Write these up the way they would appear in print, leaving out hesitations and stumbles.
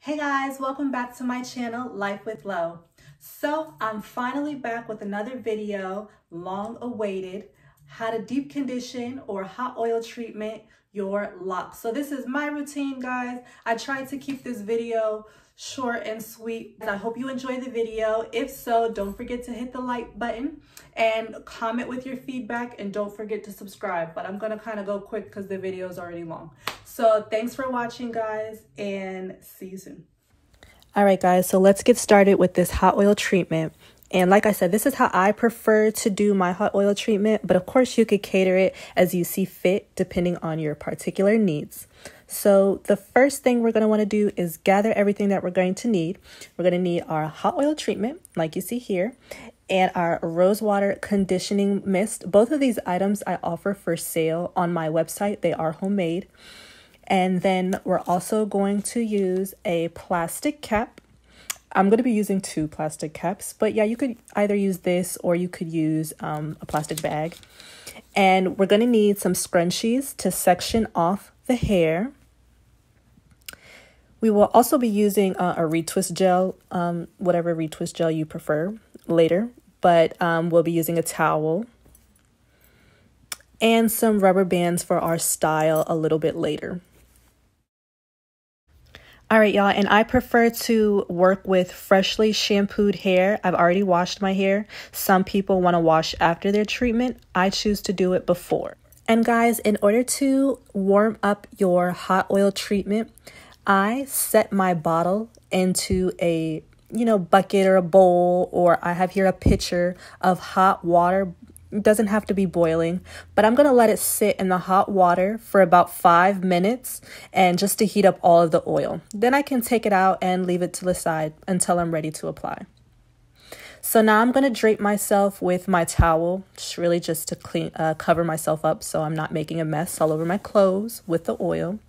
Hey guys, welcome back to my channel, Life with Lo. So I'm finally back with another video, long awaited, how to deep condition or hot oil treatment your locks. So this is my routine, guys. I tried to keep this video short and sweet. I hope you enjoy the video. If so, don't forget to hit the like button and comment with your feedback, and don't forget to subscribe. But I'm gonna kind of go quick because the video is already long. So thanks for watching, guys, and see you soon. All right, guys, so let's get started with this hot oil treatment. And like I said, this is how I prefer to do my hot oil treatment, but of course you could cater it as you see fit depending on your particular needs. So the first thing we're going to want to do is gather everything that we're going to need. We're going to need our hot oil treatment, like you see here, and our rose water conditioning mist. Both of these items I offer for sale on my website. They are homemade. And then we're also going to use a plastic cap. I'm going to be using 2 plastic caps, but yeah, you could either use this or you could use a plastic bag. And we're going to need some scrunchies to section off the hair. We will also be using a retwist gel, whatever retwist gel you prefer later, but we'll be using a towel and some rubber bands for our style a little bit later. All right, y'all, and I prefer to work with freshly shampooed hair. I've already washed my hair. Some people want to wash after their treatment. I choose to do it before. And guys, in order to warm up your hot oil treatment, I set my bottle into a, bucket or a bowl, or I have here a pitcher of hot water. It doesn't have to be boiling, but I'm going to let it sit in the hot water for about 5 minutes and just to heat up all of the oil. Then I can take it out and leave it to the side until I'm ready to apply. So now I'm going to drape myself with my towel, just to cover myself up so I'm not making a mess all over my clothes with the oil.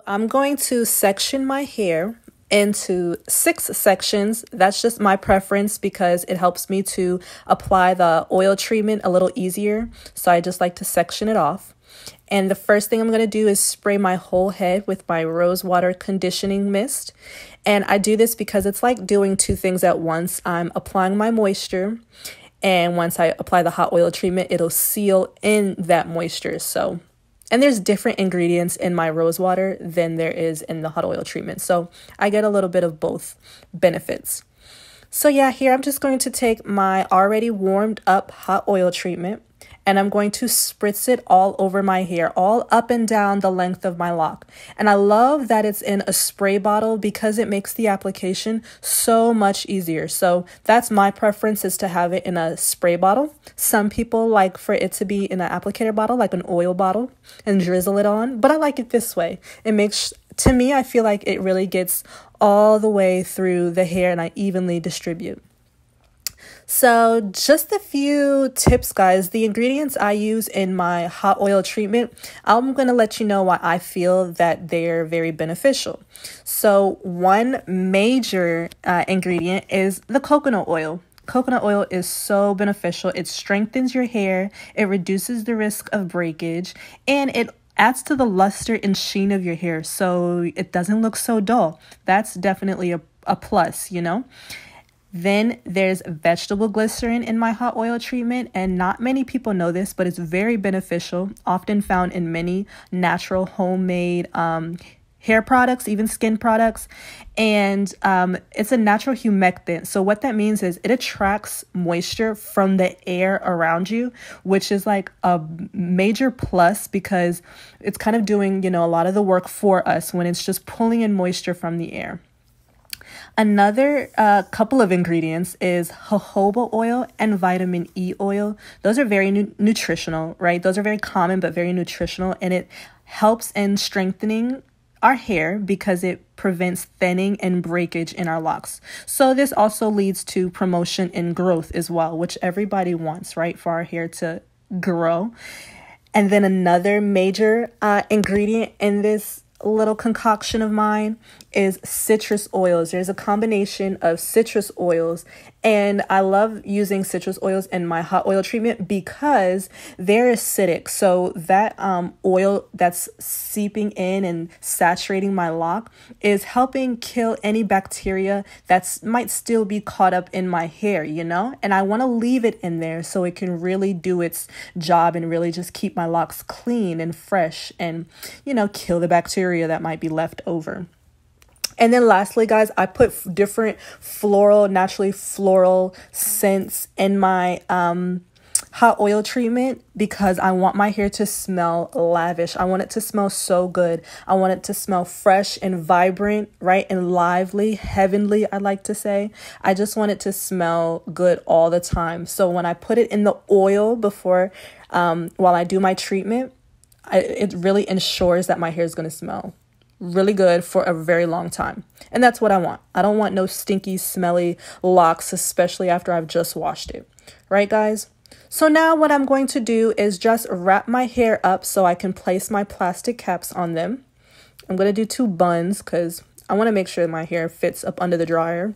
I'm going to section my hair into 6 sections. That's just my preference because it helps me to apply the oil treatment a little easier. So I just like to section it off. And the first thing I'm going to do is spray my whole head with my rose water conditioning mist. And I do this because it's like doing 2 things at once. I'm applying my moisture, and once I apply the hot oil treatment, it'll seal in that moisture. And there's different ingredients in my rose water than there is in the hot oil treatment. So I get a little bit of both benefits. So yeah, here I'm just going to take my already warmed up hot oil treatment, and I'm going to spritz it all over my hair, all up and down the length of my lock. And I love that it's in a spray bottle because it makes the application so much easier. So that's my preference, is to have it in a spray bottle. Some people like for it to be in an applicator bottle, like an oil bottle, and drizzle it on. But I like it this way. To me, I feel like it really gets all the way through the hair and I evenly distribute. So just a few tips, guys. The ingredients I use in my hot oil treatment, I'm going to let you know why I feel that they're very beneficial. So one major ingredient is the coconut oil. Coconut oil is so beneficial. It strengthens your hair, it reduces the risk of breakage, and it adds to the luster and sheen of your hair so it doesn't look so dull. That's definitely a plus, Then there's vegetable glycerin in my hot oil treatment, and not many people know this, but it's very beneficial, often found in many natural homemade hair products, even skin products. And it's a natural humectant. So what that means is it attracts moisture from the air around you, which is like a major plus because it's kind of doing, a lot of the work for us when it's just pulling in moisture from the air. Another couple of ingredients is jojoba oil and vitamin E oil. Those are very nutritional, right? Those are very common, but very nutritional. And it helps in strengthening our hair because it prevents thinning and breakage in our locks. So this also leads to promotion and growth as well, which everybody wants, right? For our hair to grow. And then another major ingredient in this little concoction of mine is citrus oils. There's a combination of citrus oils And I love using citrus oils in my hot oil treatment because they're acidic. So that oil that's seeping in and saturating my lock is helping kill any bacteria that might still be caught up in my hair, you know? And I want to leave it in there so it can really do its job and really just keep my locks clean and fresh and, you know, kill the bacteria that might be left over. And then lastly, guys, I put different naturally floral scents in my hot oil treatment because I want my hair to smell lavish. I want it to smell so good. I want it to smell fresh and vibrant, right? And lively, heavenly, I like to say. I just want it to smell good all the time. So when I put it in the oil before, while I do my treatment, it really ensures that my hair is going to smell really good for a very long time. And that's what I want. I don't want no stinky, smelly locks, especially after I've just washed it. Right, guys? So now what I'm going to do is just wrap my hair up so I can place my plastic caps on them. I'm going to do 2 buns because I want to make sure my hair fits up under the dryer.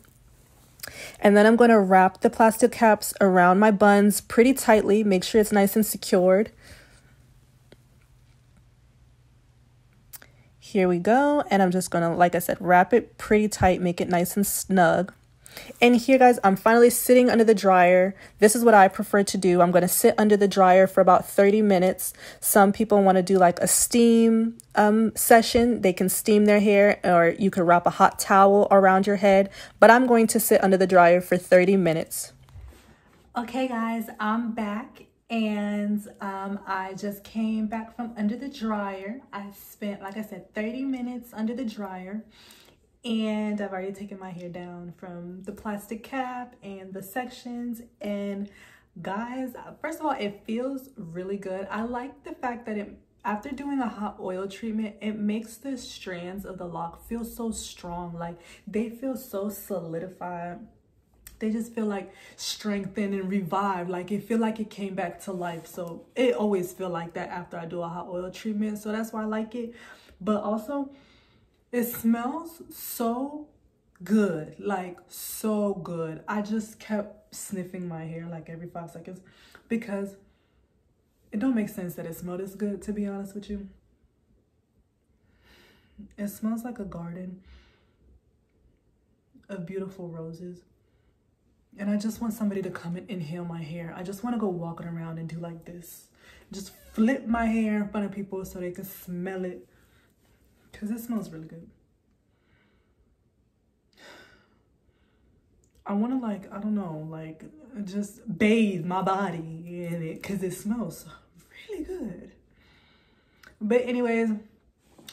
And then I'm going to wrap the plastic caps around my buns pretty tightly. Make sure it's nice and secured. Here we go. And I'm just going to, like I said, wrap it pretty tight, make it nice and snug. And here, guys, I'm finally sitting under the dryer. This is what I prefer to do. I'm going to sit under the dryer for about 30 minutes. Some people want to do like a steam session. They can steam their hair, or you could wrap a hot towel around your head. But I'm going to sit under the dryer for 30 minutes. Okay, guys, I'm back. And I just came back from under the dryer. I spent, like I said, 30 minutes under the dryer. And I've already taken my hair down from the plastic cap and the sections. And guys, first of all, it feels really good. I like the fact that after doing a hot oil treatment, it makes the strands of the lock feel so strong. Like they feel so solidified. They just feel like strengthened and revived. Like it feel like it came back to life. So it always feel like that after I do a hot oil treatment. So that's why I like it. But also, it smells so good, like so good. I just kept sniffing my hair like every 5 seconds because it don't make sense that it smells this good, to be honest with you. It smells like a garden of beautiful roses. And I just want somebody to come and inhale my hair. I just want to go walking around and do like this. Just flip my hair in front of people so they can smell it. Because it smells really good. I want to like, I don't know, like just bathe my body in it because it smells really good. But anyways,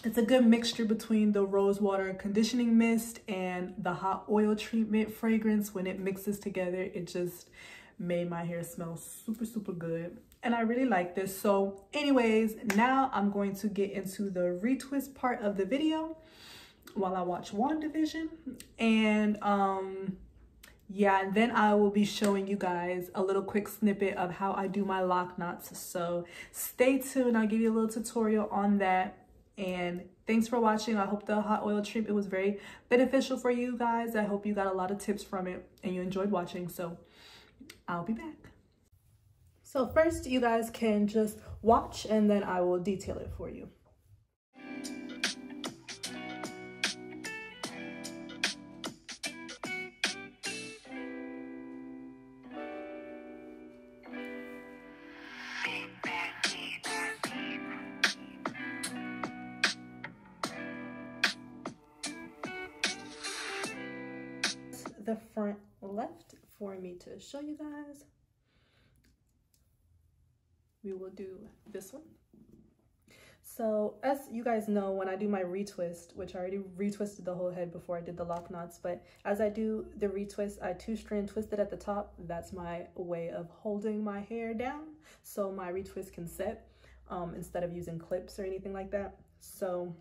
it's a good mixture between the rose water conditioning mist and the hot oil treatment fragrance. When it mixes together, it just made my hair smell super, super good. And I really like this. So anyways, now I'm going to get into the retwist part of the video while I watch WandaVision. And yeah, and then I will be showing you guys a little quick snippet of how I do my lock knots. So stay tuned. I'll give you a little tutorial on that. And thanks for watching. I hope the hot oil treatment was very beneficial for you guys. I hope you got a lot of tips from it and you enjoyed watching. So I'll be back. So first, you guys can just watch and then I will detail it for you. The front left for me to show you guys. We will do this one. So as you guys know, when I do my retwist, which I already retwisted the whole head before I did the lock knots, but as I do the retwist, I 2-strand twist it at the top. That's my way of holding my hair down so my retwist can set instead of using clips or anything like that. So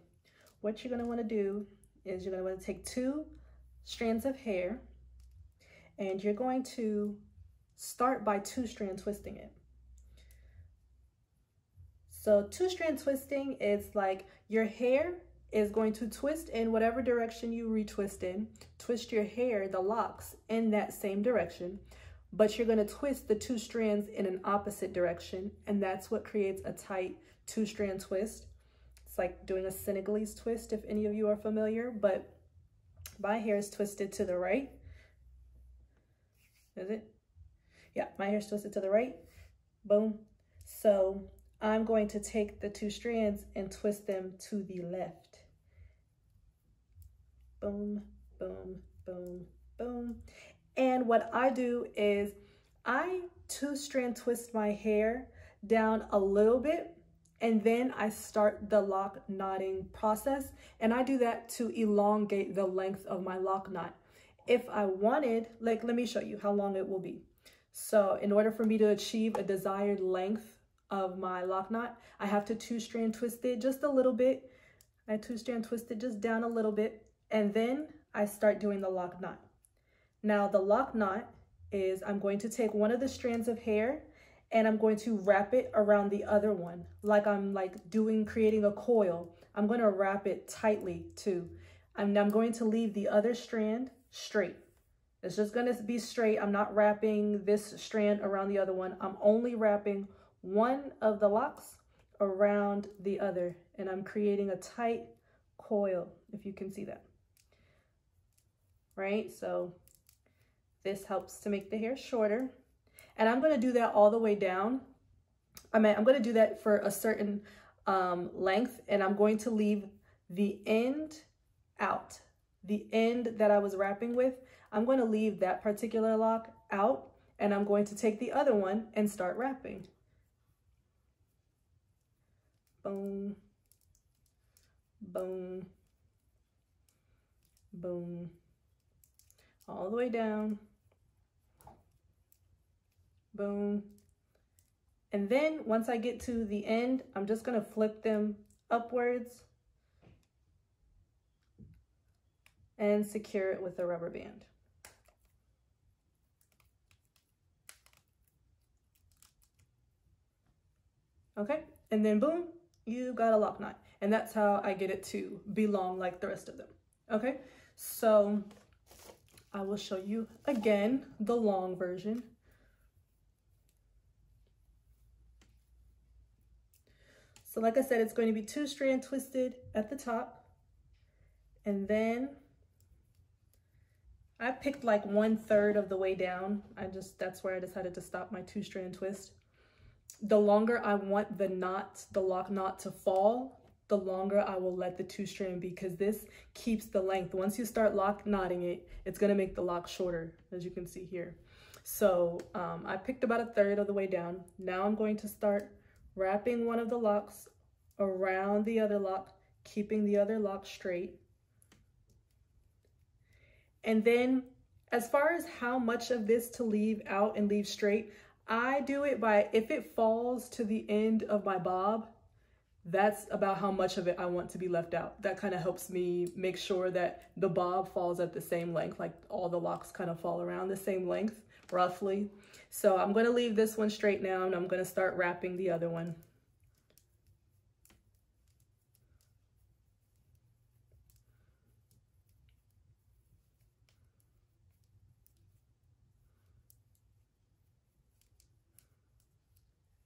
what you're going to want to do is you're going to want to take 2 strands of hair and you're going to start by 2-strand twisting it. So 2-strand twisting is like your hair is going to twist in whatever direction you retwist in, twist your hair, the locks, in that same direction, but you're going to twist the two strands in an opposite direction, and that's what creates a tight two-strand twist. It's like doing a Senegalese twist, if any of you are familiar, but my hair is twisted to the right. Is it? Yeah, my hair is twisted to the right. Boom. So I'm going to take the two strands and twist them to the left. Boom, boom, boom, boom. And what I do is I two-strand twist my hair down a little bit, and then I start the lock knotting process. And I do that to elongate the length of my lock knot. If I wanted, like, let me show you how long it will be. So in order for me to achieve a desired length of my lock knot, I have to two-strand twist it just a little bit. I two-strand twist it just down a little bit, and then I start doing the lock knot. Now the lock knot is I'm going to take one of the strands of hair and I'm going to wrap it around the other one. Like I'm creating a coil. I'm going to wrap it tightly too. I'm going to leave the other strand straight. It's just going to be straight. I'm not wrapping this strand around the other one. I'm only wrapping one of the locks around the other, and I'm creating a tight coil, if you can see that. Right? So this helps to make the hair shorter. And I'm going to do that all the way down. I'm going to do that for a certain length, and I'm going to leave the end out. The end that I was wrapping with, I'm going to leave that particular lock out, and I'm going to take the other one and start wrapping. Boom, boom, boom, all the way down. Boom. And then once I get to the end, I'm just going to flip them upwards and secure it with a rubber band. Okay, and then boom, you got a lock knot. And that's how I get it to be long like the rest of them. Okay, so I will show you again the long version. So like I said, it's going to be two-strand twisted at the top, and then I picked like 1/3 of the way down. That's where I decided to stop my two-strand twist. The longer I want the lock knot to fall, the longer I will let the two-strand be, because this keeps the length. Once you start lock knotting it, it's going to make the lock shorter, as you can see here. So I picked about 1/3 of the way down. Now I'm going to start wrapping one of the locks around the other lock, keeping the other lock straight. And then as far as how much of this to leave out and leave straight, I do it by, if it falls to the end of my bob, that's about how much of it I want to be left out. That kind of helps me make sure that the bob falls at the same length, like all the locks kind of fall around the same length, roughly. So I'm going to leave this one straight now, and I'm going to start wrapping the other one.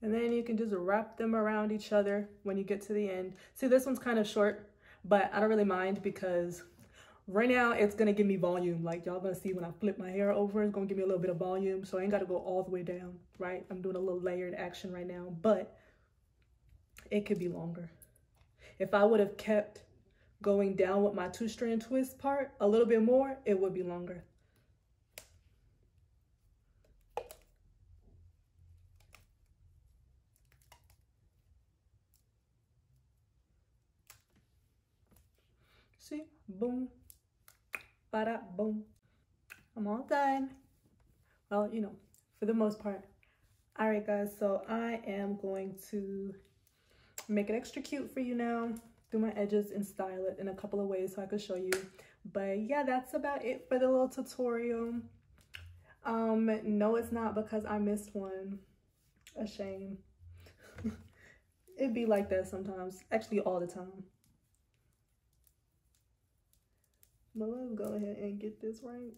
And then you can just wrap them around each other when you get to the end. See, this one's kind of short, but I don't really mind because right now it's gonna give me volume. Like y'all gonna see when I flip my hair over, it's gonna give me a little bit of volume. So I ain't gotta go all the way down, right? I'm doing a little layered action right now, but it could be longer. If I would have kept going down with my two-strand twist part a little bit more, it would be longer. See, boom, bada, boom. I'm all done. Well, you know, for the most part. All right, guys, so I am going to make it extra cute for you now, do my edges and style it in a couple of ways so I could show you. But yeah, that's about it for the little tutorial. No, it's not, because I missed one. A shame. It'd be like that sometimes, actually all the time. But let's go ahead and get this right.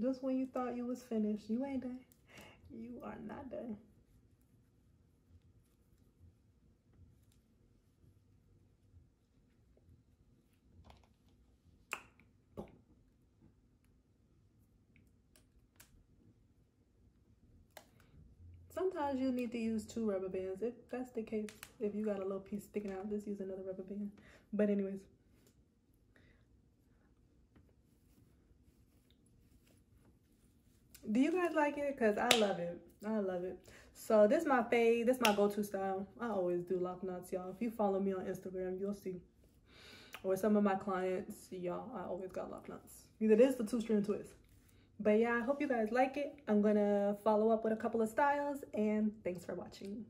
Just when you thought you was finished, you ain't done. You are not done. Boom. Sometimes you need to use 2 rubber bands. If that's the case, if you got a little piece sticking out, just use another rubber band. But anyways. Do you guys like it? Because I love it. I love it. So this is my fave. This is my go-to style. I always do lock knots, y'all. If you follow me on Instagram, you'll see. Or some of my clients, y'all, I always got lock knots. Either this or 2-string twist. But yeah, I hope you guys like it. I'm going to follow up with a couple of styles. And thanks for watching.